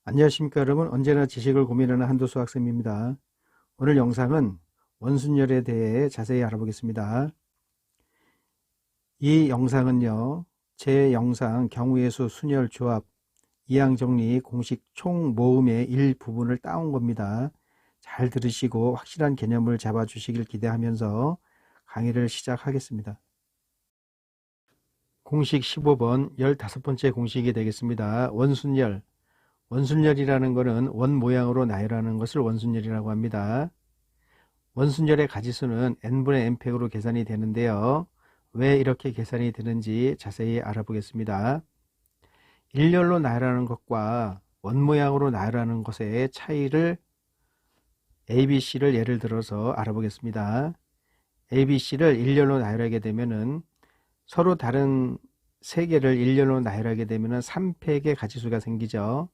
안녕하십니까 여러분. 언제나 지식을 고민하는 한도수 학생입니다. 오늘 영상은 원순열에 대해 자세히 알아보겠습니다. 이 영상은요, 제 영상 경우의 수 순열 조합 이항정리 공식 총 모음의 일부분을 따온 겁니다. 잘 들으시고 확실한 개념을 잡아주시길 기대하면서 강의를 시작하겠습니다. 공식 15번 15번째 공식이 되겠습니다. 원순열. 원순열이라는 것은 원 모양으로 나열하는 것을 원순열이라고 합니다. 원순열의 가지수는 n분의 n팩으로 계산이 되는데요. 왜 이렇게 계산이 되는지 자세히 알아보겠습니다. 일렬로 나열하는 것과 원 모양으로 나열하는 것의 차이를 ABC를 예를 들어서 알아보겠습니다. ABC를 일렬로 나열하게 되면은 서로 다른 세 개를 일렬로 나열하게 되면은 3팩의 가지수가 생기죠.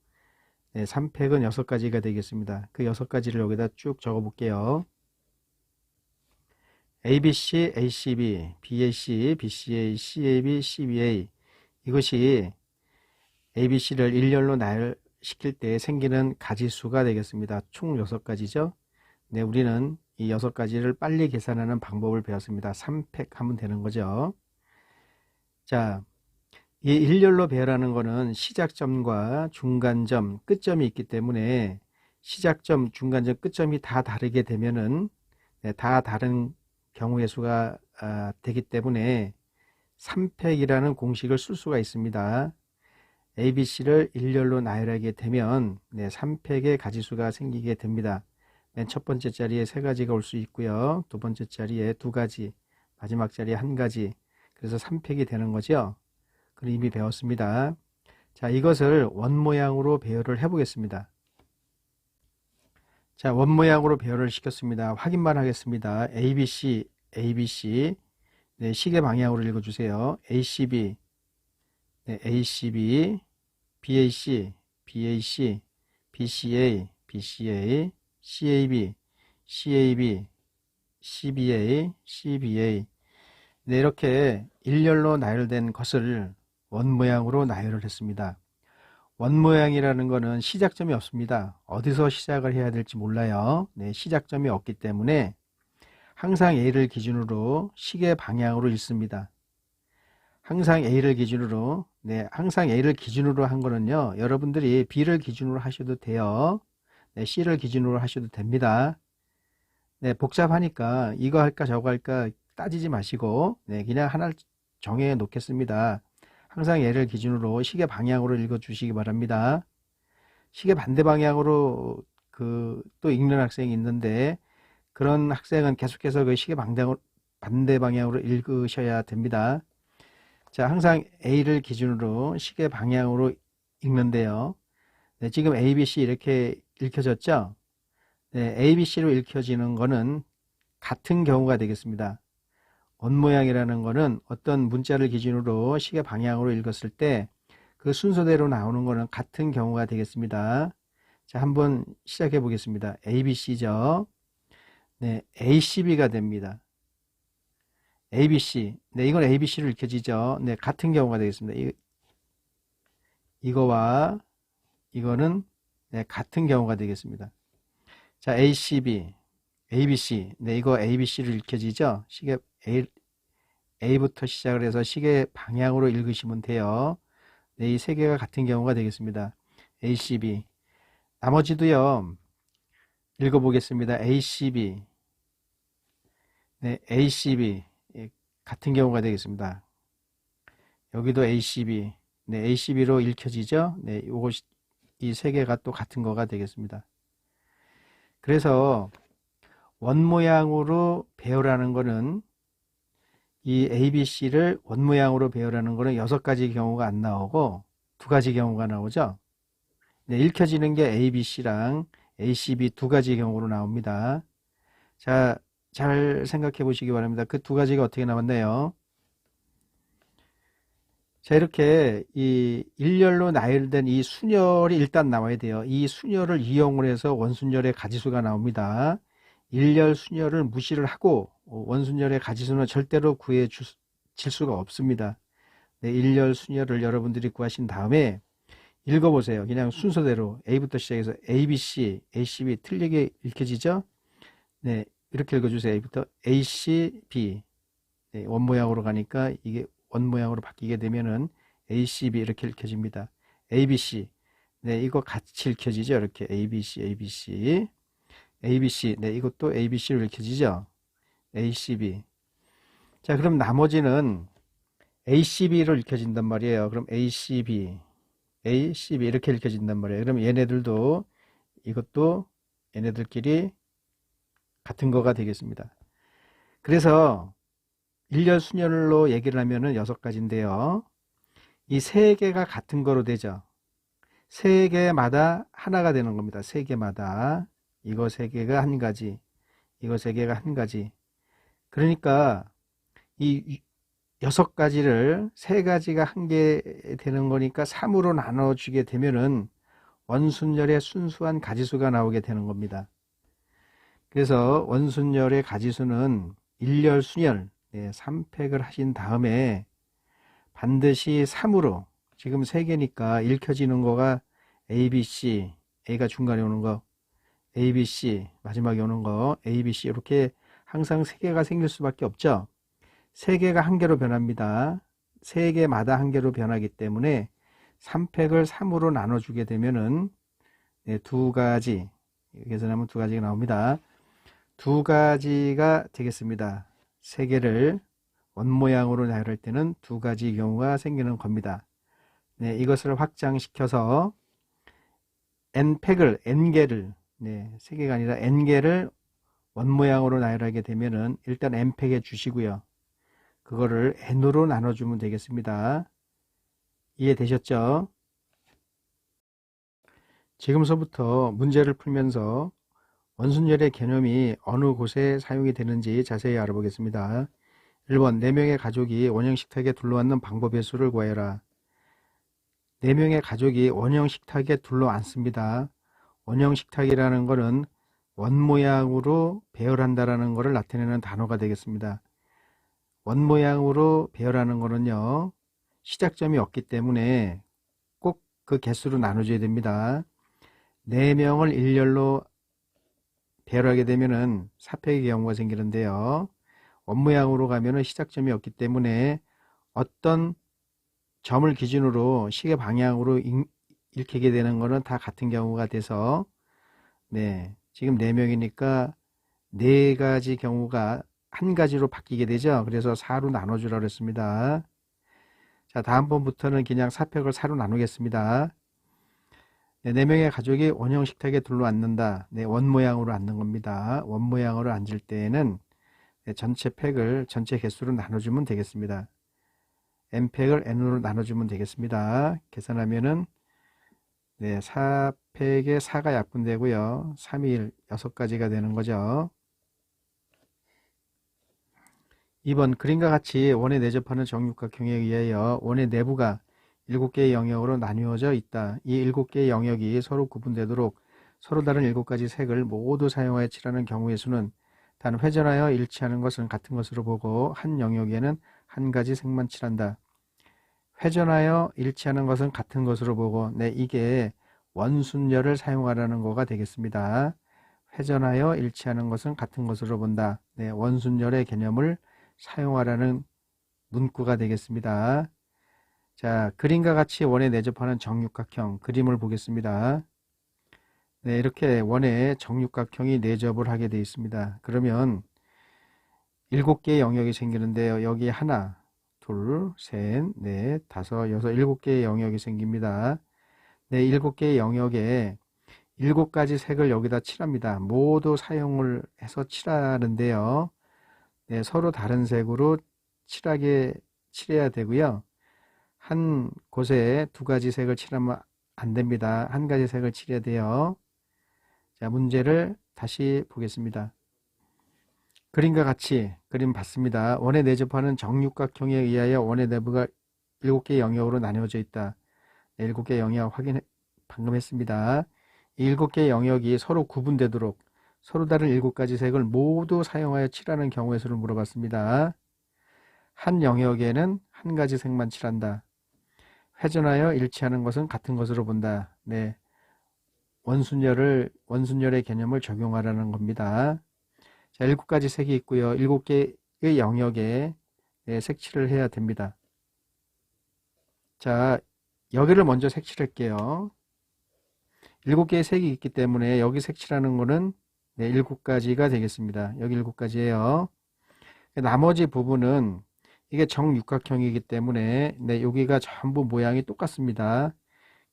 네, 3팩은 6가지가 되겠습니다. 그 6가지를 여기다 쭉 적어 볼게요. ABC, ACB, BAC, BCA, CAB, CBA 이것이 ABC를 일렬로 나열시킬 때 생기는 가지수가 되겠습니다. 총 6가지죠. 네, 우리는 이 6가지를 빨리 계산하는 방법을 배웠습니다. 3팩 하면 되는 거죠. 자, 이 일렬로 배열하는 것은 시작점과 중간점, 끝점이 있기 때문에 시작점, 중간점, 끝점이 다 다르게 되면은 다 다른 경우의 수가 되기 때문에 3팩이라는 공식을 쓸 수가 있습니다. ABC를 일렬로 나열하게 되면 3팩의 가지수가 생기게 됩니다. 맨 첫 번째 자리에 3가지가 올 수 있고요. 두 번째 자리에 2가지, 마지막 자리에 1가지. 그래서 3팩이 되는 거죠. 그걸 이미 배웠습니다. 자, 이것을 원 모양으로 배열을 해 보겠습니다. 자, 원 모양으로 배열을 시켰습니다. 확인만 하겠습니다. ABC, ABC, 네, 시계 방향으로 읽어주세요. ACB, 네, ACB, BAC, BAC, BCA, BCA, CAB, CAB, CBA, CBA. 네, 이렇게 일렬로 나열된 것을 원 모양으로 나열을 했습니다. 원 모양이라는 것은 시작점이 없습니다. 어디서 시작을 해야 될지 몰라요. 네, 시작점이 없기 때문에 항상 A를 기준으로 시계 방향으로 읽습니다. 항상 A를 기준으로, 항상 A를 기준으로 한 거는요, 여러분들이 B를 기준으로 하셔도 돼요. 네, C를 기준으로 하셔도 됩니다. 네, 복잡하니까 이거 할까 저거 할까 따지지 마시고, 그냥 하나를 정해 놓겠습니다. 항상 얘를 기준으로 시계 방향으로 읽어 주시기 바랍니다. 시계 반대 방향으로 또 읽는 학생이 있는데, 그런 학생은 계속해서 그 시계 반대 방향으로 읽으셔야 됩니다. 자, 항상 A를 기준으로 시계 방향으로 읽는데요. 네, 지금 ABC 이렇게 읽혀졌죠? 네, ABC로 읽혀지는 거는 같은 경우가 되겠습니다. 원 모양이라는 거는 어떤 문자를 기준으로 시계 방향으로 읽었을 때 그 순서대로 나오는 거는 같은 경우가 되겠습니다. 자, 한번 시작해 보겠습니다. ABC죠. 네, ACB가 됩니다. ABC. 네, 이건 ABC로 읽혀지죠. 네, 같은 경우가 되겠습니다. 이거와 이거는 같은 경우가 되겠습니다. 자, ACB, ABC. 네, 이거 ABC로 읽혀지죠. 시계 A부터 시작을 해서 시계 방향으로 읽으시면 돼요. 네, 이 세 개가 같은 경우가 되겠습니다. ACB. 나머지도요, 읽어보겠습니다. ACB. 네, ACB. 예, 같은 경우가 되겠습니다. 여기도 ACB. 네, ACB로 읽혀지죠? 네, 이 세 개가 또 같은 거가 되겠습니다. 그래서 원 모양으로 배열하는 거는 이 ABC를 원 모양으로 배열하는 거는 6가지 경우가 안 나오고 2가지 경우가 나오죠. 네, 읽혀지는 게 ABC랑 ACB 2가지 경우로 나옵니다. 자, 잘 생각해 보시기 바랍니다. 그 2가지가 어떻게 나왔나요? 자, 이렇게 이 일렬로 나열된 이 순열이 일단 나와야 돼요. 이 순열을 이용을 해서 원순열의 가지수가 나옵니다. 일렬 순열을 무시를 하고 원순열의 가지수는 절대로 구해질 수가 없습니다. 네, 일렬 순열을 여러분들이 구하신 다음에 읽어보세요. 그냥 순서대로 A부터 시작해서 ABC, ACB 틀리게 읽혀지죠? 네, 이렇게 읽어주세요. A부터 ACB. 네, 원 모양으로 가니까 이게 원 모양으로 바뀌게 되면은 ACB 이렇게 읽혀집니다. ABC. 네, 이거 같이 읽혀지죠? 이렇게 ABC, ABC. ABC. 네, 이것도 ABC로 읽혀지죠? ACB. 자, 그럼 나머지는 ACB로 읽혀진단 말이에요. 그럼 ACB, ACB 이렇게 읽혀진단 말이에요. 그럼 얘네들도 이것도 얘네들끼리 같은 거가 되겠습니다. 그래서 일렬 순열로 얘기를 하면은 6가지인데요. 이 3개가 같은 거로 되죠. 3개마다 하나가 되는 겁니다. 3개마다. 이거 3개가 한 가지, 이거 3개가 한 가지. 그러니까 이 6가지를 3가지가 한 개 되는 거니까 3으로 나눠주게 되면은 원순열의 순수한 가지수가 나오게 되는 겁니다. 그래서 원순열의 가지수는 일렬순열 3팩을 하신 다음에 반드시 3으로, 지금 3개니까 읽혀지는 거가 ABC, A가 중간에 오는 거, ABC 마지막에 오는 거, ABC 이렇게 항상 3개가 생길 수밖에 없죠. 3개가 한 개로 변합니다. 3개마다 한 개로 변하기 때문에 3팩을 3으로 나눠주게 되면은 2가지, 계산하면 2가지가 나옵니다. 2가지가 되겠습니다. 3개를 원모양으로 나열할 때는 2가지 경우가 생기는 겁니다. 네, 이것을 확장시켜서 n팩을, n개를, 3개가 아니라 n개를 원모양으로 나열하게 되면은 일단 n팩에 주시고요. 그거를 n으로 나눠주면 되겠습니다. 이해되셨죠? 지금서부터 문제를 풀면서 원순열의 개념이 어느 곳에 사용이 되는지 자세히 알아보겠습니다. 1번, 4명의 가족이 원형 식탁에 둘러앉는 방법의 수를 구하여라. 4명의 가족이 원형 식탁에 둘러앉습니다. 원형 식탁이라는 것은 원모양으로 배열한다라는 것을 나타내는 단어가 되겠습니다. 원모양으로 배열하는 것은요, 시작점이 없기 때문에 꼭 그 개수로 나눠줘야 됩니다. 4명을 일렬로 배열하게 되면은 4팩의 경우가 생기는데요. 원모양으로 가면은 시작점이 없기 때문에 어떤 점을 기준으로 시계 방향으로 읽히게 되는 것은 다 같은 경우가 돼서, 지금 4명이니까 4가지 경우가 한 가지로 바뀌게 되죠. 그래서 4로 나눠주라고 했습니다. 자, 다음번부터는 그냥 4팩을 4로 나누겠습니다. 4명의 가족이 원형 식탁에 둘러앉는다. 원모양으로 앉는 겁니다. 원모양으로 앉을 때에는 전체 팩을 전체 개수로 나눠주면 되겠습니다. n팩을 n으로 나눠주면 되겠습니다. 계산하면은 4팩에 4가 약분되고요. 3이 1, 6가지가 되는 거죠. 2번, 그림과 같이 원에 내접하는 정육각형에 의하여 원의 내부가 7개의 영역으로 나뉘어져 있다. 이 7개의 영역이 서로 구분되도록 서로 다른 7가지 색을 모두 사용하여 칠하는 경우의 수는 단 회전하여 일치하는 것은 같은 것으로 보고 한 영역에는 한 가지 색만 칠한다. 회전하여 일치하는 것은 같은 것으로 보고, 이게 원순열을 사용하라는 거가 되겠습니다. 회전하여 일치하는 것은 같은 것으로 본다. 원순열의 개념을 사용하라는 문구가 되겠습니다. 자, 그림과 같이 원에 내접하는 정육각형 그림을 보겠습니다. 이렇게 원에 정육각형이 내접을 하게 되어 있습니다. 그러면 7개의 영역이 생기는데요. 여기 하나, 둘, 셋, 넷, 다섯, 여섯, 7개의 영역이 생깁니다. 7개의 영역에 7가지 색을 여기다 칠합니다. 모두 사용을 해서 칠하는데요. 서로 다른 색으로 칠해야 되고요. 한 곳에 2가지 색을 칠하면 안 됩니다. 한 가지 색을 칠해야 돼요. 자, 문제를 다시 보겠습니다. 그림과 같이 그림 봤습니다. 원에 내접하는 정육각형에 의하여 원의 내부가 7개의 영역으로 나뉘어져 있다. 7개의 영역 방금 했습니다. 이 7개의 영역이 서로 구분되도록 서로 다른 7가지 색을 모두 사용하여 칠하는 경우의 수를 물어봤습니다. 한 영역에는 한 가지 색만 칠한다. 회전하여 일치하는 것은 같은 것으로 본다. 네. 원순열의 개념을 적용하라는 겁니다. 자, 7가지 색이 있고요. 7개의 영역에 네, 색칠을 해야 됩니다. 자, 여기를 먼저 색칠할게요. 7개의 색이 있기 때문에 여기 색칠하는 거는 네, 7가지가 되겠습니다. 여기 7가지예요. 나머지 부분은 이게 정육각형이기 때문에 네, 여기가 전부 모양이 똑같습니다.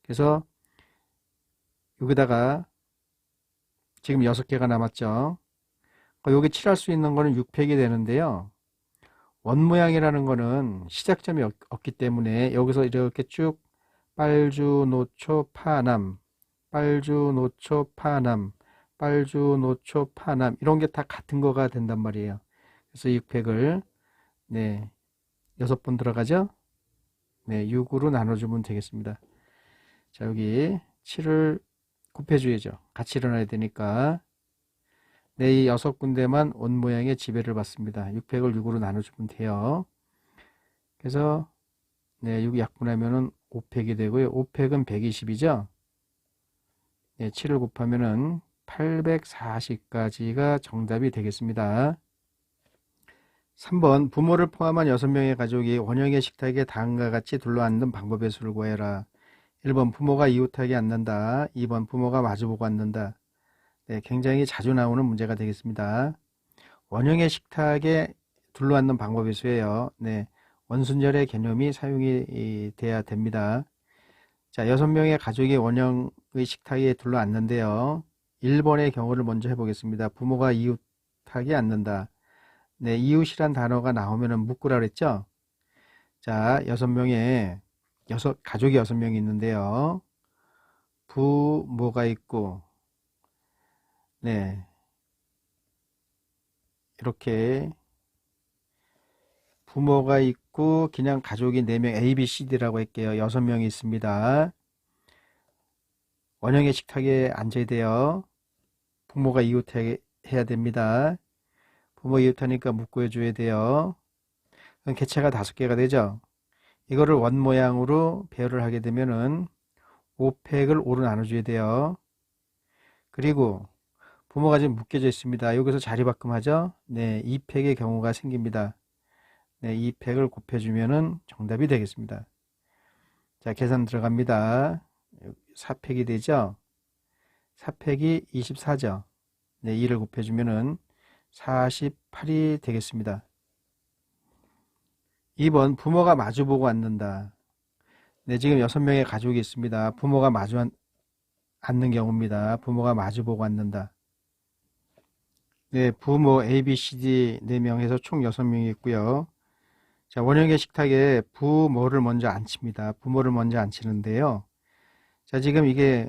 그래서 여기다가 지금 6개가 남았죠. 여기 칠할 수 있는 거는 6팩이 되는데요. 원 모양이라는 거는 시작점이 없기 때문에 여기서 이렇게 쭉 빨주, 노초, 파남, 빨주, 노초, 파남, 빨주, 노초, 파남 이런 게 다 같은 거가 된단 말이에요. 그래서 6팩을 네, 6번 들어가죠? 네, 6으로 나눠주면 되겠습니다. 자, 여기 7을 곱해줘야죠. 같이 일어나야 되니까. 네, 이 6군데만 원 모양의 지배를 받습니다. 6팩을 6으로 나눠주면 돼요. 그래서 네, 6 약분하면은 5팩이 되고요. 5팩은 120이죠. 네, 7을 곱하면은 840까지가 정답이 되겠습니다. 3번 부모를 포함한 6명의 가족이 원형의 식탁에 다음과 같이 둘러앉는 방법의 수를 구해라. 1번 부모가 이웃하게 앉는다. 2번 부모가 마주보고 앉는다. 네, 굉장히 자주 나오는 문제가 되겠습니다. 원형의 식탁에 둘러앉는 방법의 수예요. 네, 원순절의 개념이 사용이 돼야 됩니다. 자, 6명의 가족이 원형의 식탁에 둘러앉는데요. 1번의 경우를 먼저 해보겠습니다. 부모가 이웃하게 앉는다. 네, 이웃이란 단어가 나오면은 묶으라 그랬죠? 자, 가족이 6명이 있는데요. 부모가 있고, 네, 이렇게 부모가 있고 그냥 가족이 4명 A, B, C, D라고 할게요. 6명이 있습니다. 원형의 식탁에 앉아야 돼요. 부모가 이웃해야 됩니다. 부모 이웃하니까 묶어 줘야 돼요. 그럼 개체가 5개가 되죠. 이거를 원 모양으로 배열을 하게 되면은 5팩을 5로 나눠줘야 돼요. 그리고 부모가 지금 묶여져 있습니다. 여기서 자리바꿈하죠. 네, 2팩의 경우가 생깁니다. 네, 2팩을 곱해주면은 정답이 되겠습니다. 자, 계산 들어갑니다. 4팩이 되죠. 4팩이 24죠. 네, 2를 곱해주면은 48이 되겠습니다. 2번 부모가 마주보고 앉는다. 네, 지금 6명의 가족이 있습니다. 부모가 마주 앉는 경우입니다. 부모가 마주보고 앉는다. 네, 부모 A, B, C, D 4명 해서 총 6명이 있고요. 자, 원형의 식탁에 부모를 먼저 앉힙니다. 부모를 먼저 앉히는데요. 자, 지금 이게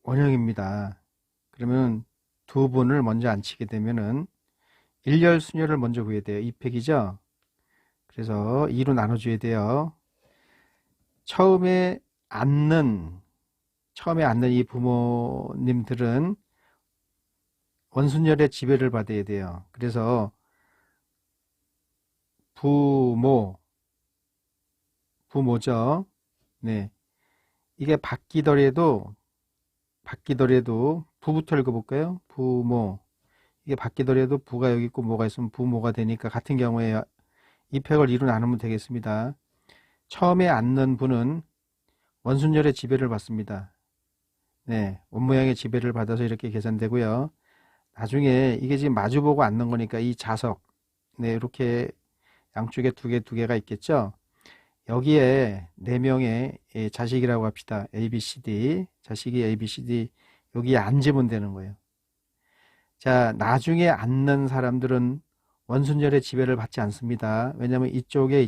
원형입니다. 그러면 두 분을 먼저 앉히게 되면은 일렬 순열을 먼저 구해야 돼요. 2팩이죠. 그래서 2로 나눠줘야 돼요. 처음에 앉는 이 부모님들은 원순열의 지배를 받아야 돼요. 그래서 부모죠. 네, 이게 바뀌더라도 부부터 읽어볼까요? 부모. 이게 바뀌더라도 부가 여기 있고 모가 있으면 부모가 되니까 같은 경우에 2팩을 2로 나누면 되겠습니다. 처음에 앉는 분은 원순열의 지배를 받습니다. 네, 원모양의 지배를 받아서 이렇게 계산되고요. 나중에 이게 지금 마주보고 앉는 거니까 이 자석, 네, 이렇게 양쪽에 두 개가 있겠죠. 여기에 4명의 자식이라고 합시다. A, B, C, D. 자식이 A, B, C, D. 여기에 앉으면 되는 거예요. 자, 나중에 앉는 사람들은 원순열의 지배를 받지 않습니다. 왜냐하면 이쪽에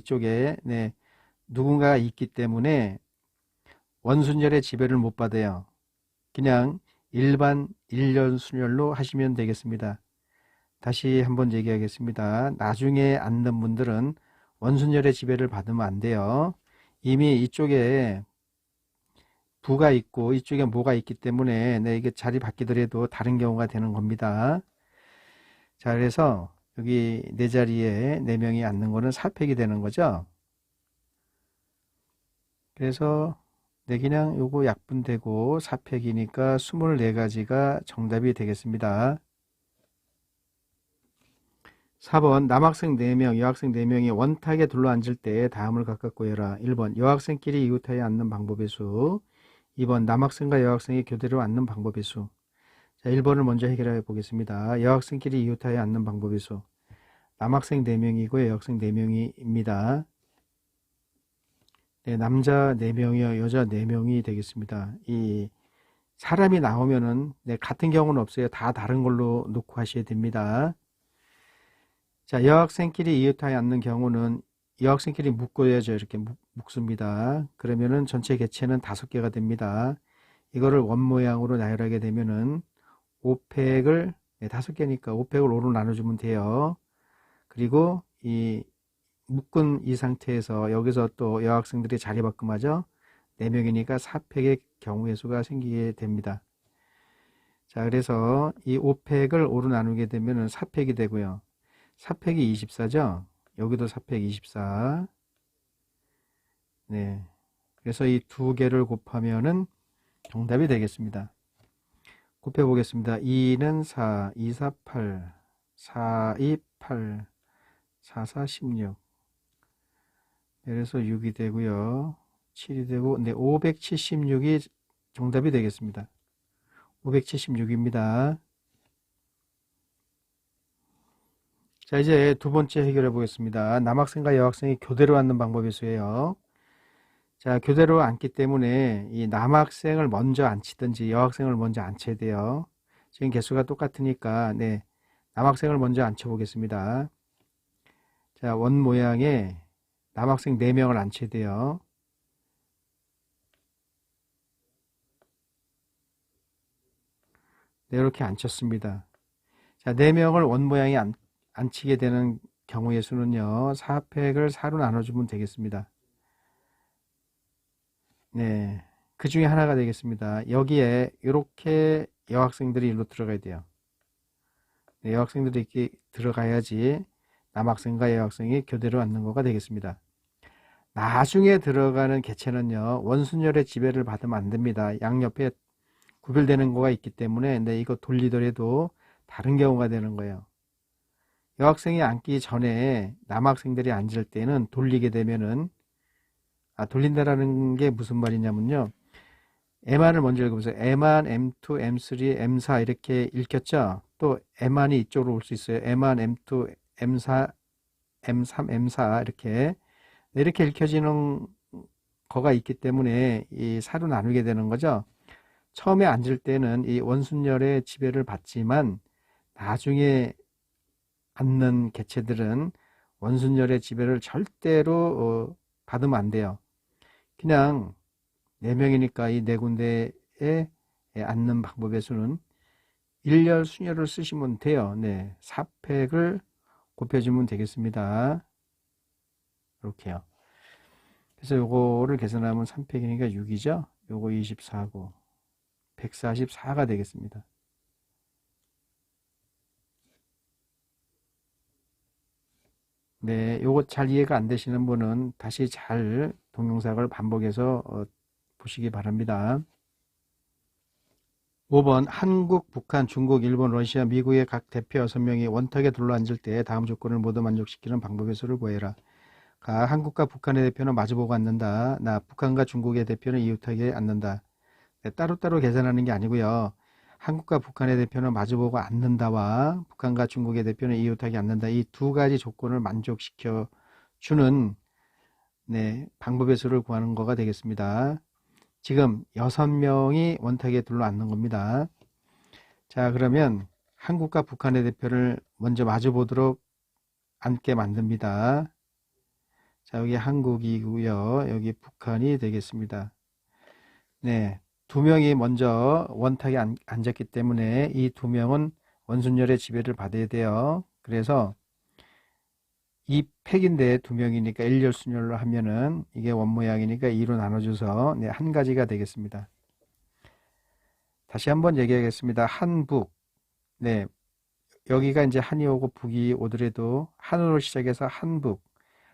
네, 누군가가 있기 때문에 원순열의 지배를 못 받아요. 그냥 일반 일렬순열로 하시면 되겠습니다. 다시 한번 얘기하겠습니다. 나중에 앉는 분들은 원순열의 지배를 받으면 안 돼요. 이미 이쪽에 부가 있고 이쪽에 모가 있기 때문에 네, 이게 자리 바뀌더라도 다른 경우가 되는 겁니다. 자, 그래서 여기 네 자리에 4명이 앉는 거는 4팩이 되는 거죠. 그래서 네, 그냥 요거 약분되고 4팩이니까 24가지가 정답이 되겠습니다. 4번 남학생 4명, 여학생 4명이 원탁에 둘러앉을 때 다음을 각각 구해라. 1번 여학생끼리 이웃하여 앉는 방법의 수. 2번 남학생과 여학생이 교대로 앉는 방법의 수. 자, 1번을 먼저 해결해 보겠습니다. 여학생끼리 이웃하여 앉는 방법의 수. 남학생 4명이고 여학생 4명입니다. 네, 남자 4명이요, 여자 4명이 되겠습니다. 이 사람이 나오면은 네, 같은 경우는 없어요. 다 다른 걸로 놓고 하셔야 됩니다. 자, 여학생끼리 이웃하여 앉는 경우는 여학생끼리 묶어야죠. 이렇게 묶습니다. 그러면은 전체 개체는 5개가 됩니다. 이거를 원 모양으로 나열하게 되면은 5팩을 네, 5개니까 5팩을 5로 나눠주면 돼요. 그리고 이 묶은 이 상태에서 여기서 또 여학생들이 자리바꿈하죠. 4명이니까 4팩의 경우의 수가 생기게 됩니다. 자, 그래서 이 5팩을 5로 나누게 되면은 4팩이 되고요. 4팩이 24죠. 여기도 4팩 24. 네. 그래서 이 두 개를 곱하면은 정답이 되겠습니다. 곱해 보겠습니다. 2는 4, 2, 4, 8, 4, 2, 8, 4, 4, 16. 그래서 6이 되고요. 7이 되고, 네, 576이 정답이 되겠습니다. 576입니다. 자, 이제 두 번째 해결해 보겠습니다. 남학생과 여학생이 교대로 앉는 방법의 수예요. 자, 교대로 앉기 때문에 이 남학생을 먼저 앉히든지 여학생을 먼저 앉혀야 돼요. 지금 개수가 똑같으니까, 네, 남학생을 먼저 앉혀 보겠습니다. 자, 원 모양에 남학생 4명을 앉혀야 돼요. 네, 이렇게 앉혔습니다. 자, 4명을 원 모양에 앉히게 되는 경우의 수는요, 4팩을 4로 나눠주면 되겠습니다. 네, 그 중에 하나가 되겠습니다. 여기에 이렇게 여학생들이 일로 들어가야 돼요. 네, 여학생들이 이렇게 들어가야지 남학생과 여학생이 교대로 앉는 거가 되겠습니다. 나중에 들어가는 개체는요, 원순열의 지배를 받으면 안 됩니다. 양옆에 구별되는 거가 있기 때문에, 근데 이거 돌리더라도 다른 경우가 되는 거예요. 여학생이 앉기 전에 남학생들이 앉을 때는 돌리게 되면은, 돌린다라는 게 무슨 말이냐면요. M안을 먼저 읽어보세요. M안, M2, M3, M4 이렇게 읽혔죠? 또 M안이 이쪽으로 올 수 있어요. M안, M2, M4, M3, M4 이렇게 읽혀지는 거가 있기 때문에 이 4로 나누게 되는 거죠. 처음에 앉을 때는 이 원순열의 지배를 받지만 나중에 앉는 개체들은 원순열의 지배를 절대로 받으면 안 돼요. 그냥 4명이니까 이 4군데에 앉는 방법의 수는 일렬 순열을 쓰시면 돼요. 네, 4팩을 곱해주면 되겠습니다. 이렇게요. 그래서 요거를 계산하면 3팩이니까 6이죠. 요거 24고 144가 되겠습니다. 네, 요거 잘 이해가 안 되시는 분은 다시 잘 동영상을 반복해서 보시기 바랍니다. 5번 한국, 북한, 중국, 일본, 러시아, 미국의 각 대표 6명이 원탁에 둘러앉을 때 다음 조건을 모두 만족시키는 방법의 수를 구해라. 한국과 북한의 대표는 마주보고 앉는다. 북한과 중국의 대표는 이웃하게 앉는다. 네, 따로따로 계산하는 게 아니고요. 한국과 북한의 대표는 마주보고 앉는다와 북한과 중국의 대표는 이웃하게 앉는다. 이 두 가지 조건을 만족시켜 주는 네, 방법의 수를 구하는 거가 되겠습니다. 지금 6명이 원탁에 둘러앉는 겁니다. 자, 그러면 한국과 북한의 대표를 먼저 마주보도록 앉게 만듭니다. 자, 여기 한국이고요. 여기 북한이 되겠습니다. 네, 2명이 먼저 원탁에 앉았기 때문에 이 2명은 원순열의 지배를 받아야 돼요. 그래서 이 팩인데 2명이니까 일렬순열로 하면은 이게 원모양이니까 2로 나눠줘서 네, 한 가지가 되겠습니다. 다시 한번 얘기하겠습니다. 한북. 네, 여기가 이제 한이 오고 북이 오더라도 한으로 시작해서 한북.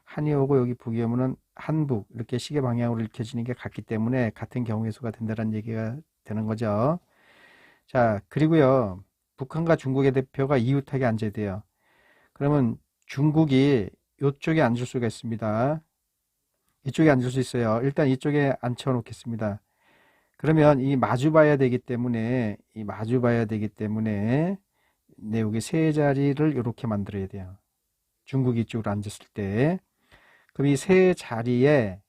한이 오고 여기 북이 오면은 한북 이렇게 시계 방향으로 읽혀지는 게 같기 때문에 같은 경우의 수가 된다는 얘기가 되는 거죠. 자, 그리고요. 북한과 중국의 대표가 이웃하게 앉아야 돼요. 그러면 중국이 이쪽에 앉을 수가 있습니다. 이쪽에 앉을 수 있어요. 일단 이쪽에 앉혀 놓겠습니다. 그러면 이 마주 봐야 되기 때문에 네, 여기 세 자리를 이렇게 만들어야 돼요. 중국이 이쪽으로 앉았을 때. 그럼 이 세 자리에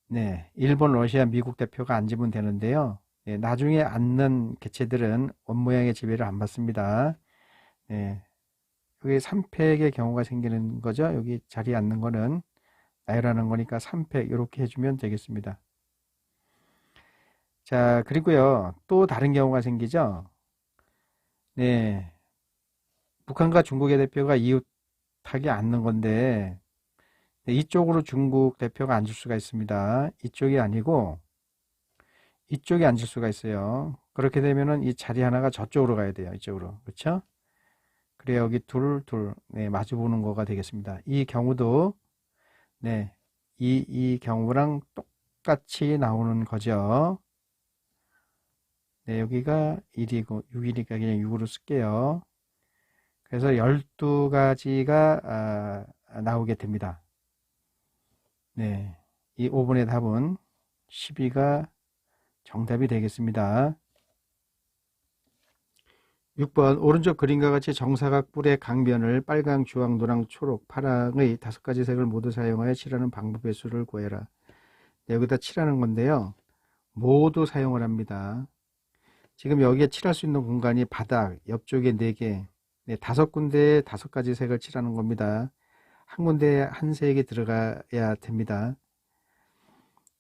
네, 일본, 러시아, 미국 대표가 앉으면 되는데요. 네, 나중에 앉는 개체들은 원모양의 지배를 안 받습니다. 네, 여기 3팩의 경우가 생기는 거죠. 여기 자리에 앉는 거는 나열하는 거니까 3팩 이렇게 해주면 되겠습니다. 자, 그리고요. 또 다른 경우가 생기죠. 네, 북한과 중국의 대표가 이웃하게 앉는 건데 네, 이쪽으로 중국 대표가 앉을 수가 있습니다. 이쪽이 아니고 이쪽에 앉을 수가 있어요. 그렇게 되면은 이 자리 하나가 저쪽으로 가야 돼요. 이쪽으로. 그렇죠? 그래 여기 둘 네, 마주 보는 거가 되겠습니다. 이 경우도 네, 이 경우랑 똑같이 나오는 거죠. 네, 여기가 1이고 6이니까 그냥 6으로 쓸게요. 그래서 12가지가 나오게 됩니다. 네, 이 5번의 답은 12가 정답이 되겠습니다. 6번 오른쪽 그림과 같이 정사각 뿔의 강변을 빨강, 주황, 노랑, 초록, 파랑의 5가지 색을 모두 사용하여 칠하는 방법의 수를 구해라. 네, 여기다 칠하는 건데요. 모두 사용을 합니다. 지금 여기에 칠할 수 있는 공간이 바닥, 옆쪽에 4개, 네, 5군데에 5가지 색을 칠하는 겁니다. 한 군데에 한 색이 들어가야 됩니다.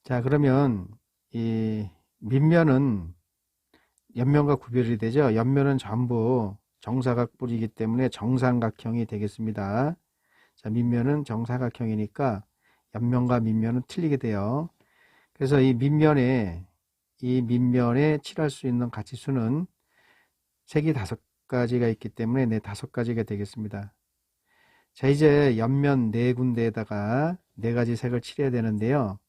자, 그러면 이 밑면은 옆면과 구별이 되죠. 옆면은 전부 정사각 뿔이기 때문에 정삼각형이 되겠습니다. 자, 밑면은 정사각형이니까 옆면과 밑면은 틀리게 돼요. 그래서 이 밑면에 칠할 수 있는 가치수는 색이 5가지가 있기 때문에 네, 5가지가 되겠습니다. 자, 이제 옆면 4군데에다가 4가지 색을 칠해야 되는데요.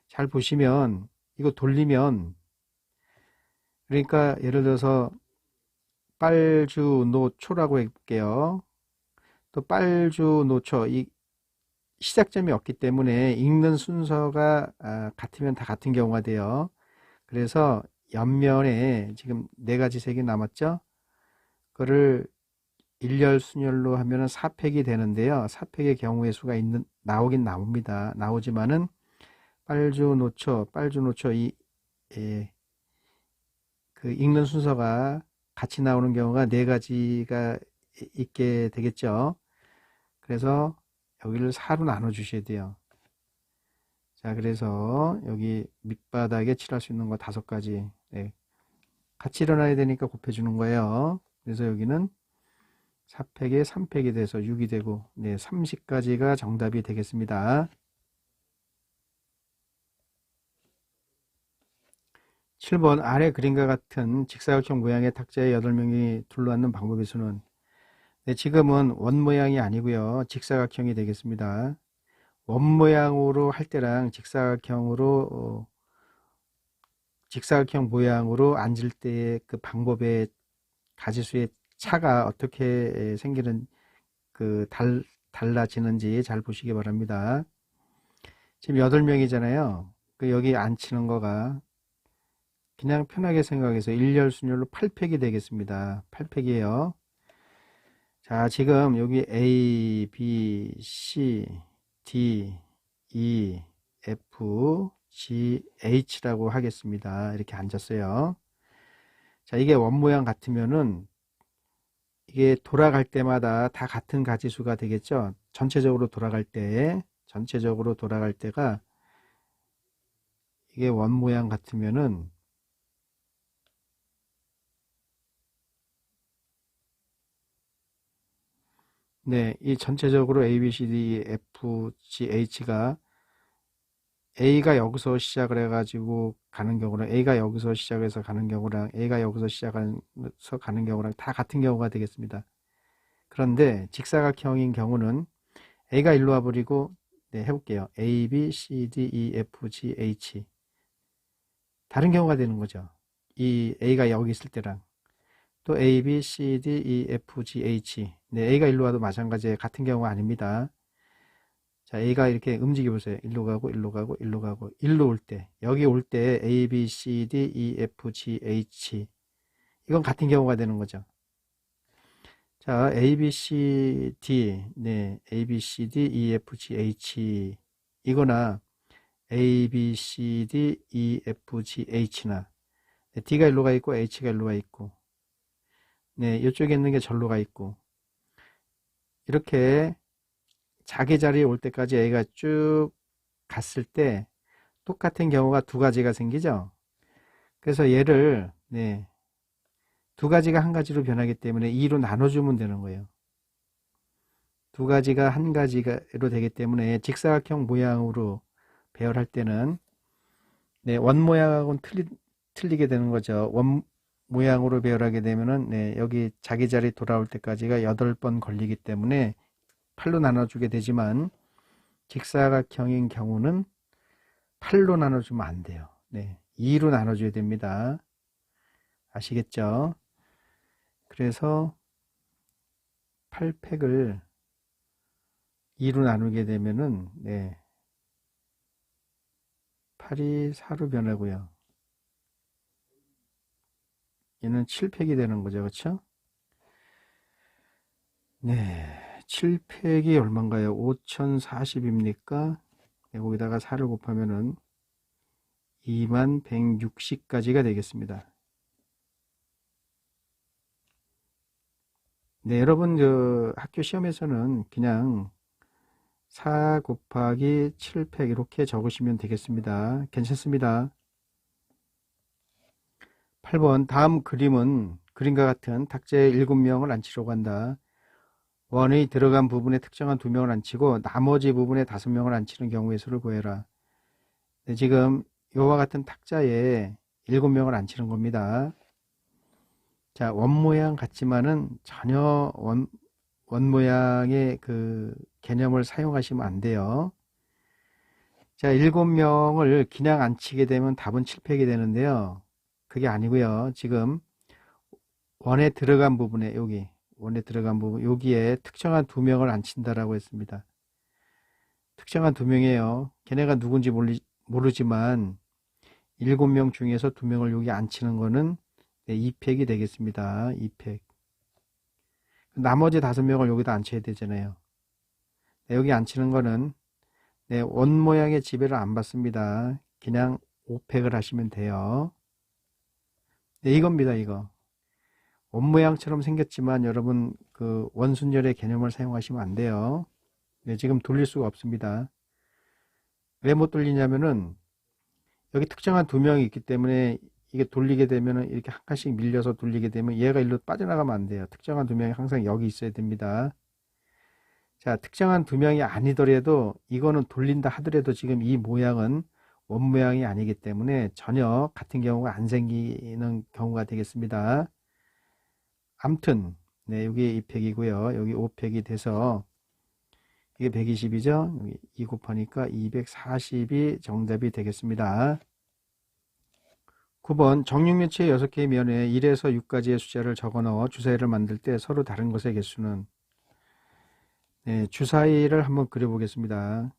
잘 보시면 이거 돌리면 그러니까 예를 들어서 빨주노초라고 해볼게요. 또 빨주노초 이 시작점이 없기 때문에 읽는 순서가 같으면 다 같은 경우가 돼요. 그래서 옆면에 지금 4가지 색이 남았죠. 그거를 일렬순열로 하면은 4팩이 되는데요. 4팩의 경우의 수가 나오긴 나옵니다. 나오지만은 빨주노초 그 읽는 순서가 같이 나오는 경우가 4가지가 있게 되겠죠. 그래서 여기를 4로 나눠 주셔야 돼요. 자, 그래서 여기 밑바닥에 칠할 수 있는 거 5가지. 네. 같이 일어나야 되니까 곱해주는 거예요. 그래서 여기는 4팩에 3팩이 돼서 6이 되고, 네, 30가지가 정답이 되겠습니다. 7번 아래 그림과 같은 직사각형 모양의 탁자에 8명이 둘러앉는 방법의 수는 네, 지금은 원 모양이 아니고요. 직사각형이 되겠습니다. 원 모양으로 할 때랑 직사각형 모양으로 앉을 때의 그 방법의 가지수의 차가 어떻게 생기는 달라지는지 잘 보시기 바랍니다. 지금 8명이잖아요. 여기 앉히는 거가 그냥 편하게 생각해서 일렬순열로 8팩이 되겠습니다. 8팩이에요. 자, 지금 여기 A, B, C, D, E, F, G, H라고 하겠습니다. 이렇게 앉았어요. 자, 이게 원 모양 같으면은 이게 돌아갈 때마다 다 같은 가지수가 되겠죠. 전체적으로 돌아갈 때가 이게 원 모양 같으면은 네, 이 전체적으로 A, B, C, D, F, G, H가 A가 여기서 시작을 해가지고 가는 경우랑 A가 여기서 시작해서 가는 경우랑 A가 여기서 시작해서 가는 경우랑 다 같은 경우가 되겠습니다. 그런데 직사각형인 경우는 A가 일로 와버리고 네, 해볼게요. A, B, C, D, E, F, G, H. 다른 경우가 되는 거죠. 이 A가 여기 있을 때랑. 또 A, B, C, D, E, F, G, H. 네, A가 일로 와도 마찬가지에 같은 경우가 아닙니다. 자, A가 이렇게 움직여 보세요. 일로 가고, 일로 가고, 일로 가고, 일로 올 때. 여기 올 때 A, B, C, D, E, F, G, H. 이건 같은 경우가 되는 거죠. 자, A, B, C, D. 네, A, B, C, D, E, F, G, H. 이거나 A, B, C, D, E, F, G, H나 네, D가 일로 가 있고 H가 일로 가 있고 네, 이쪽에 있는 게 절로 가 있고 이렇게 자기 자리에 올 때까지 A가 쭉 갔을 때 똑같은 경우가 두 가지가 생기죠. 그래서 얘를 네, 두 가지가 한 가지로 변하기 때문에 2로 나눠주면 되는 거예요. 두 가지가 한 가지로 되기 때문에 직사각형 모양으로 배열할 때는 네, 원 모양하고는 틀리게 되는 거죠. 원 모양으로 배열하게 되면은 네, 여기 자기 자리 돌아올 때까지가 8번 걸리기 때문에 8로 나눠주게 되지만 직사각형인 경우는 8로 나눠주면 안 돼요. 네, 2로 나눠줘야 됩니다. 아시겠죠? 그래서 8팩을 2로 나누게 되면은 네, 8이 4로 변하고요. 얘는 7팩이 되는 거죠. 그렇죠? 네, 7팩이 얼마인가요? 5040입니까? 네, 거기다가 4를 곱하면은 2160까지가 되겠습니다. 네, 여러분 학교 시험에서는 그냥 4 곱하기 7팩 이렇게 적으시면 되겠습니다. 괜찮습니다. 8번 다음 그림은 그림과 같은 탁자에 7명을 앉히려고 한다. 원의 들어간 부분에 특정한 2명을 앉히고 나머지 부분에 5명을 앉히는 경우의 수를 구해라. 네, 지금 이와 같은 탁자에 7명을 앉히는 겁니다. 자, 원 모양 같지만은 전혀 원 모양의 그 개념을 사용하시면 안 돼요. 자, 7명을 그냥 앉히게 되면 답은 7팩이 되는데요. 그게 아니고요. 지금 원에 들어간 부분에 원에 들어간 부분 여기에 특정한 2명을 앉힌다라고 했습니다. 특정한 2명이에요. 걔네가 누군지 모르지만 7명 중에서 2명을 여기 앉히는 거는 네, 2팩이 되겠습니다. 2팩. 나머지 5명을 여기다 앉혀야 되잖아요. 네, 여기 앉히는 거는 네, 원 모양의 지배를 안 받습니다. 그냥 5팩을 하시면 돼요. 네, 이겁니다. 이거. 원 모양처럼 생겼지만 여러분 그 원순열의 개념을 사용하시면 안 돼요. 네, 지금 돌릴 수가 없습니다. 왜 못 돌리냐면은 여기 특정한 2명이 있기 때문에 이게 돌리게 되면은 이렇게 한 칸씩 밀려서 돌리게 되면 얘가 일로 빠져나가면 안 돼요. 특정한 2명이 항상 여기 있어야 됩니다. 자, 특정한 2명이 아니더라도 이거는 돌린다 하더라도 지금 이 모양은 원 모양이 아니기 때문에 전혀 같은 경우가 안 생기는 경우가 되겠습니다. 암튼 네, 여기 2팩이고요. 여기 5팩이 돼서 이게 120이죠. 여기 2 곱하니까 240이 정답이 되겠습니다. 9번 정육면체의 6개의 면에 1에서 6까지의 숫자를 적어 넣어 주사위를 만들 때 서로 다른 것의 개수는 네, 주사위를 한번 그려 보겠습니다.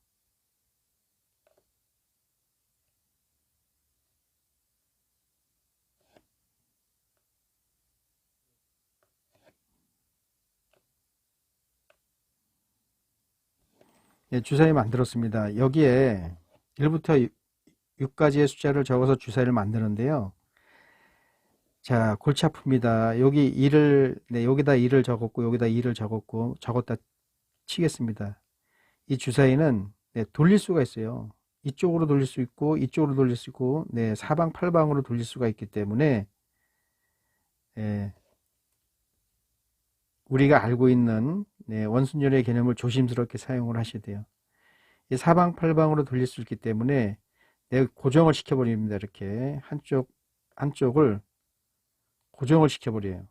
네, 주사위 만들었습니다. 여기에 1부터 6까지의 숫자를 적어서 주사위를 만드는데요. 자, 골치 아픕니다. 여기 2를, 네, 여기다 2를 적었고, 여기다 2를 적었고, 적었다 치겠습니다. 이 주사위는, 네, 돌릴 수가 있어요. 이쪽으로 돌릴 수 있고, 이쪽으로 돌릴 수 있고, 네, 사방팔방으로 돌릴 수가 있기 때문에, 예, 우리가 알고 있는, 네, 원순열의 개념을 조심스럽게 사용을 하셔야 돼요. 이 사방팔방으로 돌릴 수 있기 때문에, 네, 고정을 시켜버립니다. 이렇게. 한쪽을 고정을 시켜버려요.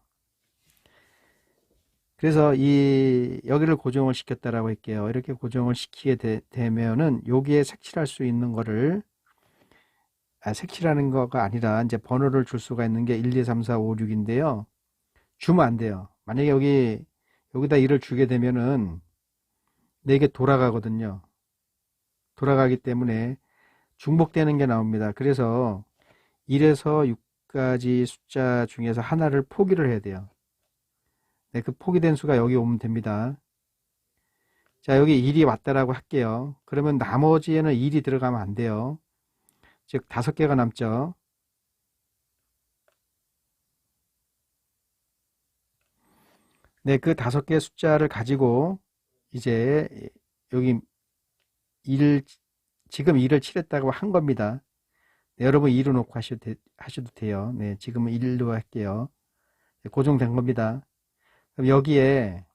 그래서 여기를 고정을 시켰다라고 할게요. 이렇게 고정을 시키게 되면은 여기에 색칠할 수 있는 거를 색칠하는 거가 아니라 이제 번호를 줄 수가 있는 게 1, 2, 3, 4, 5, 6인데요. 주면 안 돼요. 만약에 여기다 1을 주게 되면은 4개 돌아가거든요. 돌아가기 때문에 중복되는 게 나옵니다. 그래서 1에서 6까지 숫자 중에서 하나를 포기를 해야 돼요. 네, 그 포기된 수가 여기 오면 됩니다. 자, 여기 1이 왔다라고 할게요. 그러면 나머지에는 1이 들어가면 안 돼요. 즉 5개가 남죠. 네, 그 5개의 숫자를 가지고 이제 여기 1, 지금 2를 칠했다고 한 겁니다. 네, 여러분 2로 놓고 하셔도 돼요. 네, 지금은 1로 할게요. 네, 고정된 겁니다. 그럼 여기에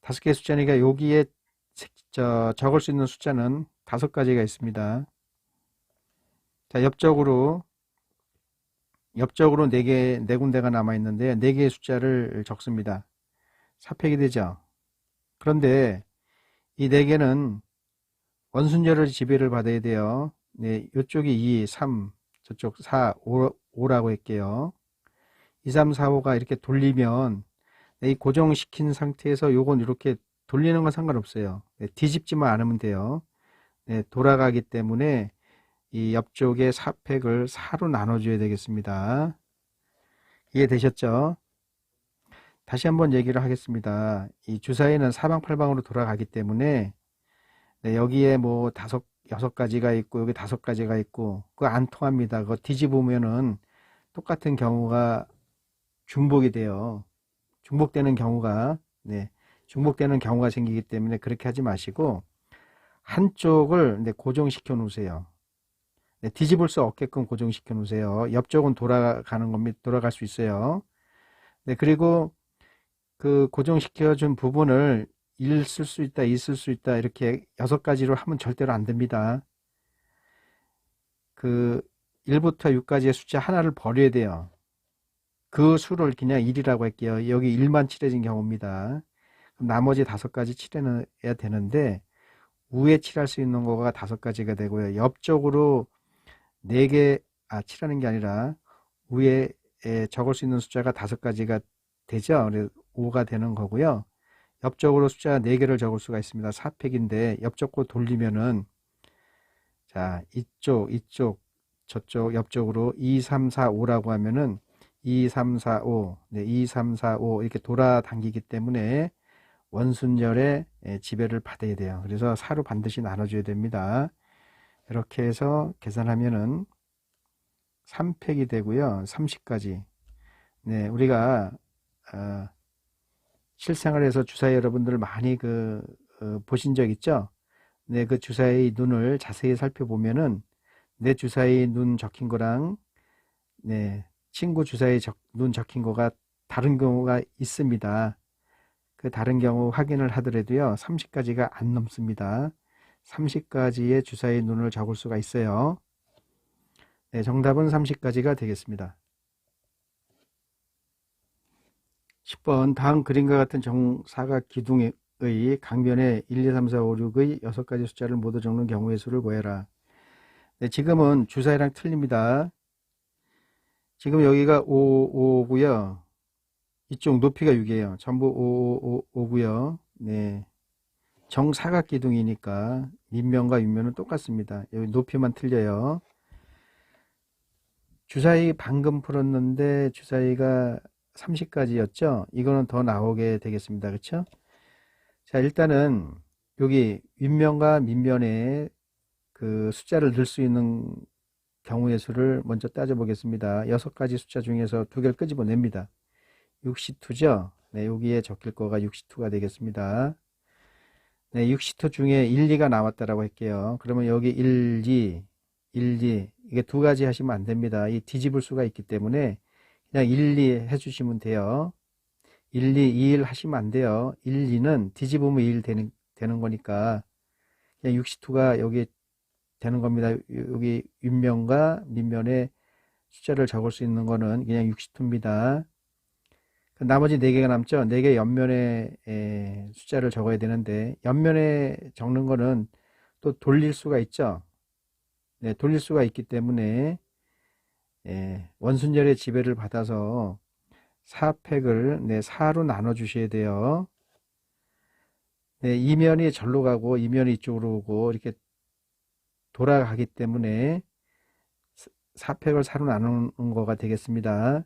5개의 숫자니까 여기에 적을 수 있는 숫자는 5가지가 있습니다. 자, 옆쪽으로 4 군데가 남아 있는데 4개의 숫자를 적습니다. 4팩이 되죠. 그런데 이 4개는 원순절을 지배를 받아야 돼요. 네, 이쪽이 2, 3, 저쪽 4, 5라고 할게요. 2, 3, 4, 5가 이렇게 돌리면 네, 이 고정시킨 상태에서 요건 이렇게 돌리는 건 상관없어요. 네, 뒤집지만 않으면 돼요. 네, 돌아가기 때문에 이 옆쪽에 4팩을 4로 나눠줘야 되겠습니다. 이해되셨죠? 다시 한번 얘기를 하겠습니다. 이 주사위는 사방팔방으로 돌아가기 때문에 네, 여기에 뭐 6가지가 있고 여기 5가지가 있고 그거 안 통합니다. 그거 뒤집으면은 똑같은 경우가 중복이 돼요. 중복되는 경우가 생기기 때문에 그렇게 하지 마시고 한쪽을 고정시켜 놓으세요. 네, 뒤집을 수 없게끔 고정시켜 놓으세요. 옆쪽은 돌아가는 겁니다. 돌아갈 수 있어요. 네, 그리고 그 고정시켜 준 부분을 1 쓸 수 있다, 2 쓸 수 있다, 이렇게 6가지로 하면 절대로 안 됩니다. 그 1부터 6까지의 숫자 하나를 버려야 돼요. 그 수를 그냥 1이라고 할게요. 여기 1만 칠해진 경우입니다. 그럼 나머지 5가지 칠해야 되는데 위에 칠할 수 있는 거가 5가지가 되고요. 옆쪽으로 4개, 칠하는 게 아니라 위에 적을 수 있는 숫자가 5가지가 되죠. 그래서 5가 되는 거고요. 옆쪽으로 숫자 4개를 적을 수가 있습니다. 4팩인데 옆쪽 거 돌리면은 자, 이쪽, 저쪽 옆쪽으로 2, 3, 4, 5라고 하면은 2, 3, 4, 5, 네, 2, 3, 4, 5 이렇게 돌아다니기 때문에 원순절에 지배를 받아야 돼요. 그래서 4로 반드시 나눠줘야 됩니다. 이렇게 해서 계산하면은 3팩이 되고요. 30까지. 네, 우리가 실생활에서 주사위 여러분들 많이 보신 적 있죠? 네, 그 주사위 눈을 자세히 살펴보면은 내 주사위 눈 적힌 거랑 네, 친구 주사위 눈 적힌 거가 다른 경우가 있습니다. 그 다른 경우 확인을 하더라도요, 30가지가 안 넘습니다. 30가지의 주사위 눈을 적을 수가 있어요. 네, 정답은 30가지가 되겠습니다. 10번 다음 그림과 같은 정사각 기둥의 강변에 1, 2, 3, 4, 5, 6의 6가지 숫자를 모두 적는 경우의 수를 구해라. 네, 지금은 주사위랑 틀립니다. 지금 여기가 5, 5고요. 이쪽 높이가 6이에요. 전부 5, 5, 5고요. 네. 정사각 기둥이니까 밑면과 윗면은 똑같습니다. 여기 높이만 틀려요. 주사위 방금 풀었는데 주사위가 30가지였죠? 이거는 더 나오게 되겠습니다. 그렇죠? 자, 일단은 여기 윗면과 밑면에 그 숫자를 넣을 수 있는 경우의 수를 먼저 따져 보겠습니다. 6가지 숫자 중에서 2개를 끄집어냅니다. 62죠? 네, 여기에 적힐 거가 62가 되겠습니다. 네, 62 중에 1, 2가 나왔다라고 할게요. 그러면 여기 1, 2, 1, 2 이게 2가지 하시면 안 됩니다. 이 뒤집을 수가 있기 때문에 그냥 1, 2 해주시면 돼요. 1, 2, 2, 1 하시면 안 돼요. 1, 2는 뒤집으면 1 되는 거니까 그냥 62가 여기 되는 겁니다. 여기 윗면과 밑면에 숫자를 적을 수 있는 거는 그냥 62입니다. 나머지 4개가 남죠. 4개 옆면에 숫자를 적어야 되는데 옆면에 적는 거는 또 돌릴 수가 있죠. 네, 돌릴 수가 있기 때문에 원순절의 지배를 받아서 4팩을 4로 나눠 주셔야 돼요. 네, 이면이 절로 가고 이면이 이쪽으로 오고 이렇게 돌아가기 때문에 4팩을 4로 나누는 거가 되겠습니다.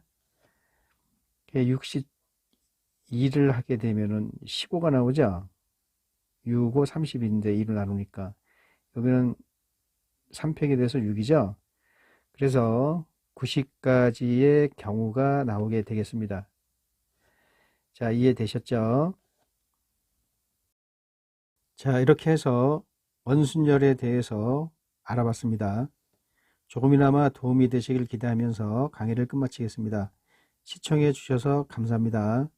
62를 하게 되면은 15가 나오죠. 6, 5, 30인데 2로 나누니까 여기는 3팩이 돼서 6이죠. 그래서 90가지의 경우가 나오게 되겠습니다. 자, 이해되셨죠? 자, 이렇게 해서 원순열에 대해서 알아봤습니다. 조금이나마 도움이 되시길 기대하면서 강의를 끝마치겠습니다. 시청해 주셔서 감사합니다.